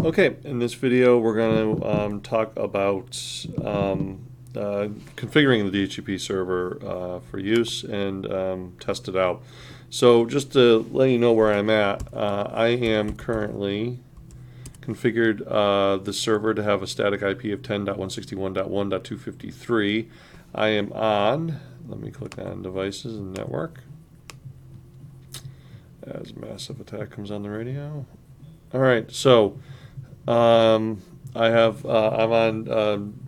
Okay, in this video we're going to talk about configuring the dhcp server for use and test it out. So just to let you know where I'm at, I am currently configured the server to have a static IP of 10.161.1.253. I am on, let me click on devices and network as massive attack comes on the radio. Alright, so I'm on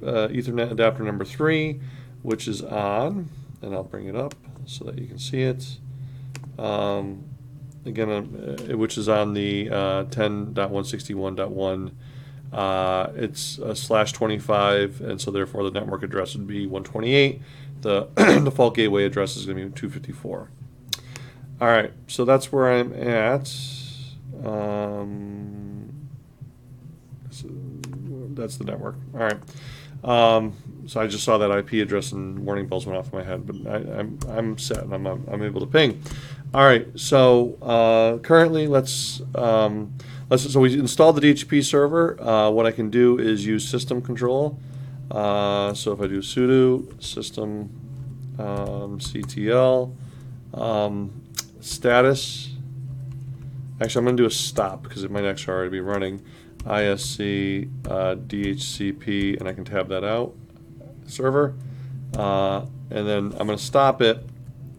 Ethernet adapter number 3, which is on, and I'll bring it up so that you can see it. Again, which is on the 10.161.1. It's /25, and so therefore the network address would be 128. The default gateway address is going to be 254. All right, so that's where I'm at. So that's the network. All right. So I just saw that IP address and warning bells went off in my head, but I'm set and I'm able to ping. All right. So currently, so we installed the dhcp server. What I can do is use system control. So if I do sudo system ctl status. Actually, I'm going to do a stop because it might actually already be running. ISC dhcp, and I can tab that out, server, and then I'm going to stop it,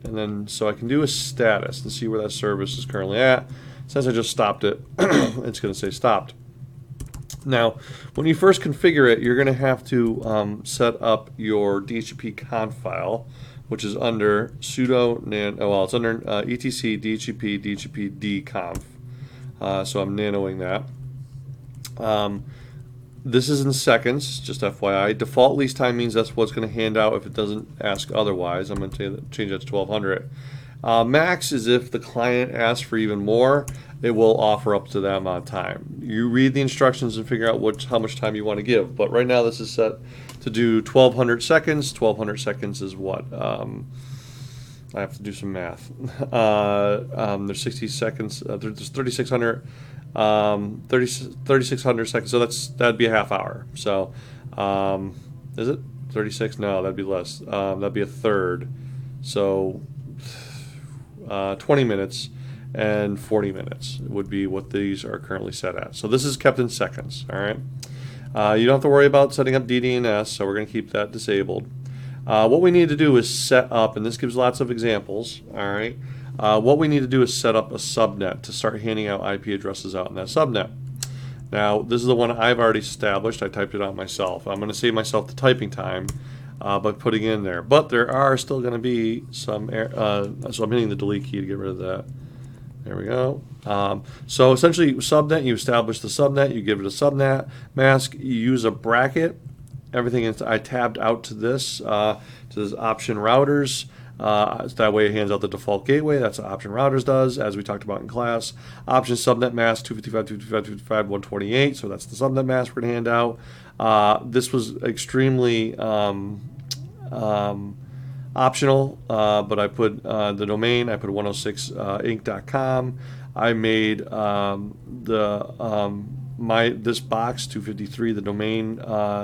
and then so I can do a status and see where that service is currently at. Since I just stopped it, it's going to say stopped. Now, when you first configure it, you're going to have to set up your dhcp conf file, which is under sudo it's under etc dhcp dhcp dconf. So I'm nanoing that. This is in seconds, just FYI. Default lease time means that's what's going to hand out if it doesn't ask otherwise. I'm going to change that to 1200. Max is if the client asks for even more, it will offer up to that amount of time. You read the instructions and figure out how much time you want to give. But right now this is set to do 1200 seconds. 1200 seconds is what? I have to do some math. There's 60 seconds. There's 3,600. 3,600 seconds. So that'd be a half hour. So is it 36? No, that'd be less. That'd be a third. So 20 minutes and 40 minutes would be what these are currently set at. So this is kept in seconds. All right. You don't have to worry about setting up DDNS, so we're going to keep that disabled. What we need to do is set up, and this gives lots of examples. All right. What we need to do is set up a subnet to start handing out IP addresses out in that subnet. Now, this is the one I've already established. I typed it out myself. I'm going to save myself the typing time by putting it in there. But there are still going to be some so I'm hitting the delete key to get rid of that. There we go. So essentially, subnet, you establish the subnet, you give it a subnet mask, you use a bracket. Everything I tabbed out to this option routers. So that way it hands out the default gateway. That's what option routers does, as we talked about in class. Option subnet mask 255.255.255.128. So that's the subnet mask we're going to hand out. This was extremely optional, but I put the domain. I put 106inc.com. I made this box 253 the domain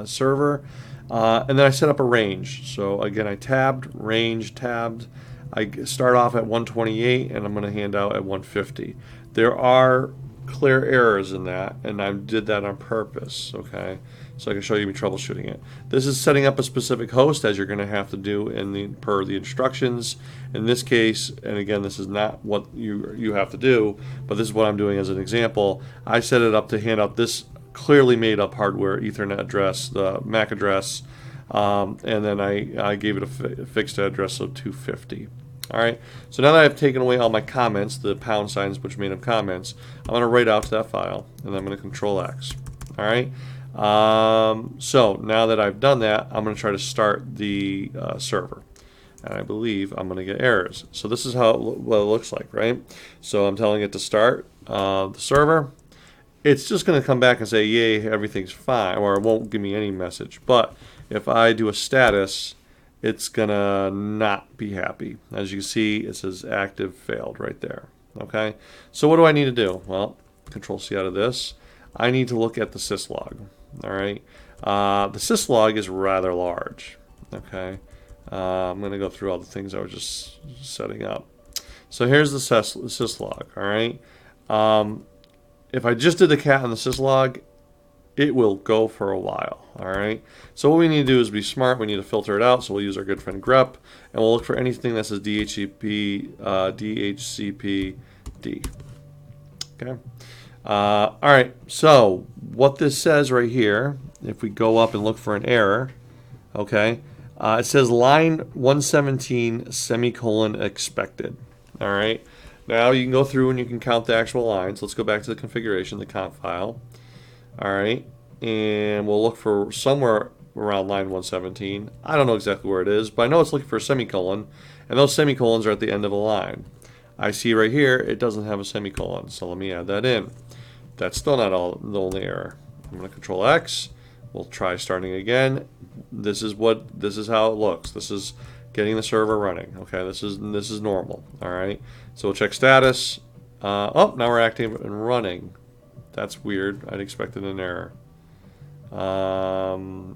server. And then I set up a range. So again, I tabbed, range, tabbed. I start off at 128 and I'm going to hand out at 150. There are clear errors in that, and I did that on purpose, okay? So I can show you me troubleshooting it. This is setting up a specific host, as you're going to have to do per the instructions. In this case, and again, this is not what you have to do, but this is what I'm doing as an example. I set it up to hand out this clearly made up hardware Ethernet address, the MAC address, and then I gave it a fixed address of 250. All right, so now that I've taken away all my comments, the pound signs which made up comments, I'm going to write out to that file, and then I'm going to Control X. All right, so now that I've done that, I'm going to try to start the server. And I believe I'm going to get errors. So this is what it looks like, right? So I'm telling it to start the server. It's just going to come back and say, yay, everything's fine, or it won't give me any message. But if I do a status, it's going to not be happy. As you can see, it says active failed right there. Okay, so what do I need to do? Well, Control C out of this. I need to look at the syslog. All right. The syslog is rather large. Okay. I'm going to go through all the things I was just setting up. So here's the syslog. All right. If I just did the cat on the syslog, it will go for a while. All right. So what we need to do is be smart. We need to filter it out. So we'll use our good friend grep, and we'll look for anything that says dhcp, dhcpd. Okay. All right. So what this says right here, if we go up and look for an error, okay, it says line 117 semicolon expected. All right. Now you can go through and you can count the actual lines. Let's go back to the configuration, the conf file. All right. And we'll look for somewhere around line 117. I don't know exactly where it is, but I know it's looking for a semicolon, and those semicolons are at the end of a line. I see right here it doesn't have a semicolon, so let me add that in. That's still not the only error. I'm going to Control X. We'll try starting again. This is how it looks. This is getting the server running. Okay, this is normal. All right. So we'll check status. Oh, now we're active and running. That's weird. I'd expected an error. Oh,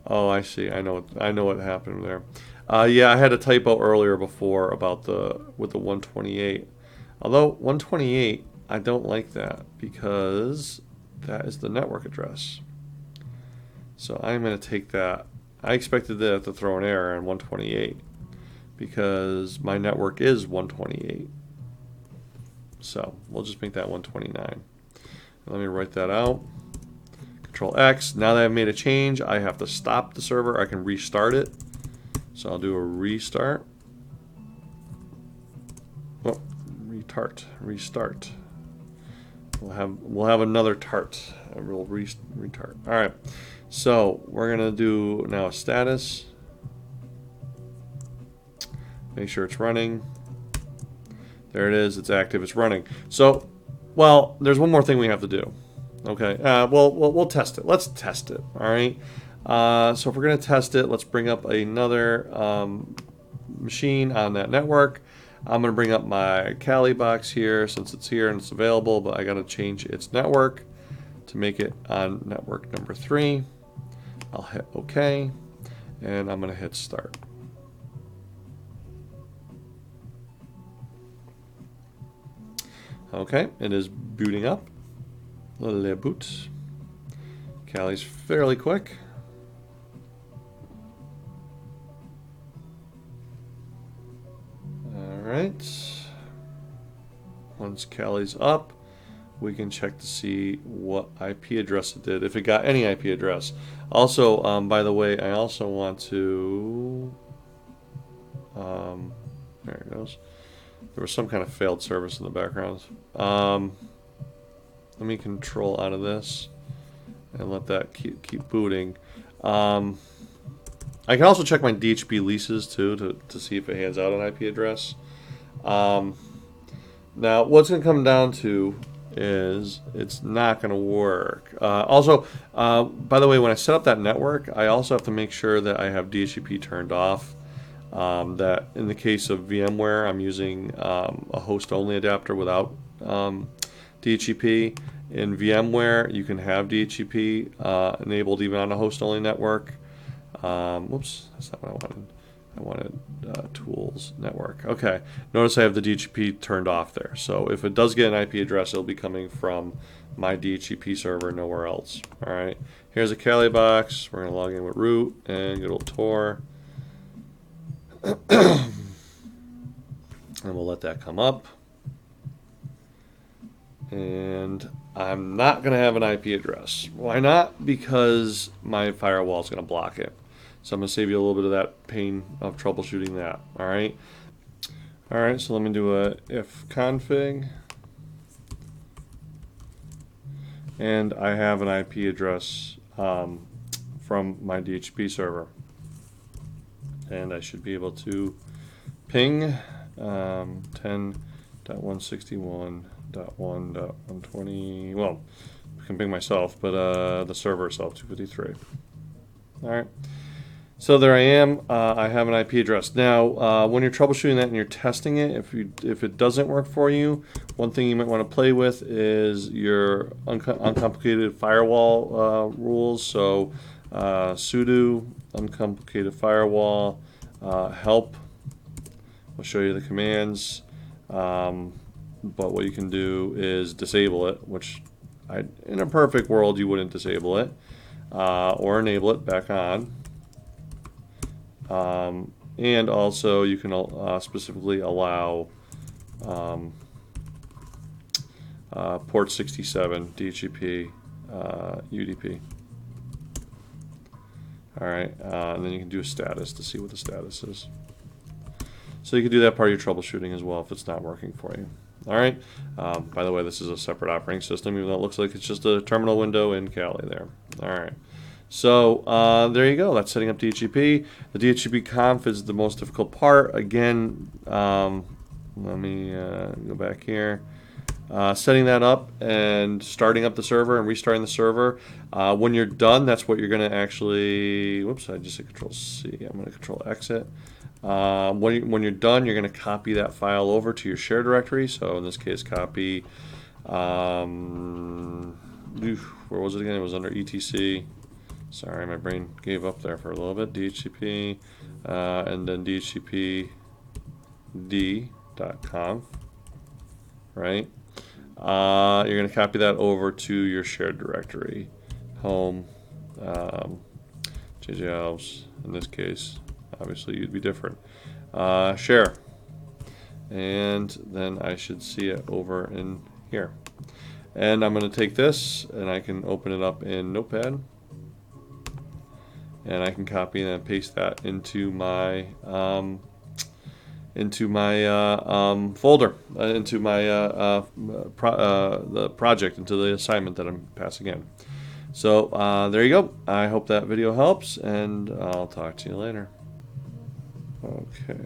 I see. I know what happened there. Yeah, I had a typo earlier before about with the 128. Although 128, I don't like that because that is the network address. So I'm going to take that. I expected that to throw an error on 128 because my network is 128. So we'll just make that 129. Let me write that out. Control X. Now that I've made a change, I have to stop the server. I can restart it. So I'll do a restart. Oh, restart. We'll have another tart. A real retart. All right. So we're gonna do now a status. Make sure it's running. There it is. It's active. It's running. So, well, there's one more thing we have to do. Okay. We'll test it. Let's test it. All right. So if we're gonna test it, let's bring up another machine on that network. I'm going to bring up my Kali box here since it's here and it's available, but I got to change its network to make it on network number 3. I'll hit OK, and I'm going to hit start. Okay, it is booting up. Le boot. Kali's fairly quick. Alright, once Kali's up, we can check to see what IP address it did, if it got any IP address. Also, by the way, I also want to, there it goes. There was some kind of failed service in the background. Let me control out of this and let that keep booting. I can also check my DHCP leases too to see if it hands out an IP address. Now, what's going to come down to is it's not going to work. Also, by the way, when I set up that network, I also have to make sure that I have DHCP turned off. That in the case of VMware, I'm using a host-only adapter without DHCP. In VMware, you can have DHCP enabled even on a host-only network. Whoops, that's not what I wanted. I wanted tools network. Okay, notice I have the DHCP turned off there. So if it does get an IP address, it'll be coming from my DHCP server, nowhere else. All right, here's a Kali box. We're gonna log in with root and good old Tor, and we'll let that come up. And I'm not gonna have an IP address. Why not? Because my firewall is gonna block it. So I'm going to save you a little bit of that pain of troubleshooting that. All right. All right. So let me do a if config, and I have an IP address from my DHCP server, and I should be able to ping 10.161.1.120. Well, I can ping myself, but the server itself 253. All right. So there I am. I have an IP address. Now, when you're troubleshooting that and you're testing it, if it doesn't work for you, one thing you might want to play with is your uncomplicated firewall rules. So sudo uncomplicated firewall help. I'll show you the commands. But what you can do is disable it, which in a perfect world you wouldn't disable it, or enable it back on. And also you can specifically allow port 67 dhcp UDP. Alright, and then you can do a status to see what the status is. So you can do that part of your troubleshooting as well if it's not working for you. Alright, by the way, this is a separate operating system, even though it looks like it's just a terminal window in Kali there. Alright. So there you go. That's setting up DHCP. The DHCP conf is the most difficult part. Again, let me go back here. Setting that up and starting up the server and restarting the server. When you're done, that's what you're going to actually. Whoops! I just hit Control C. I'm going to Control Exit. When you're done, you're going to copy that file over to your share directory. So in this case, copy. Where was it again? It was under etc. Sorry, my brain gave up there for a little bit. DHCP, and then dhcpd.conf, right? You're going to copy that over to your shared directory, home, JJLs. In this case, obviously you'd be different. Share, and then I should see it over in here. And I'm going to take this, and I can open it up in Notepad. And I can copy and paste that into my folder, into my the project, into the assignment that I'm passing in. So there you go. I hope that video helps, and I'll talk to you later. Okay.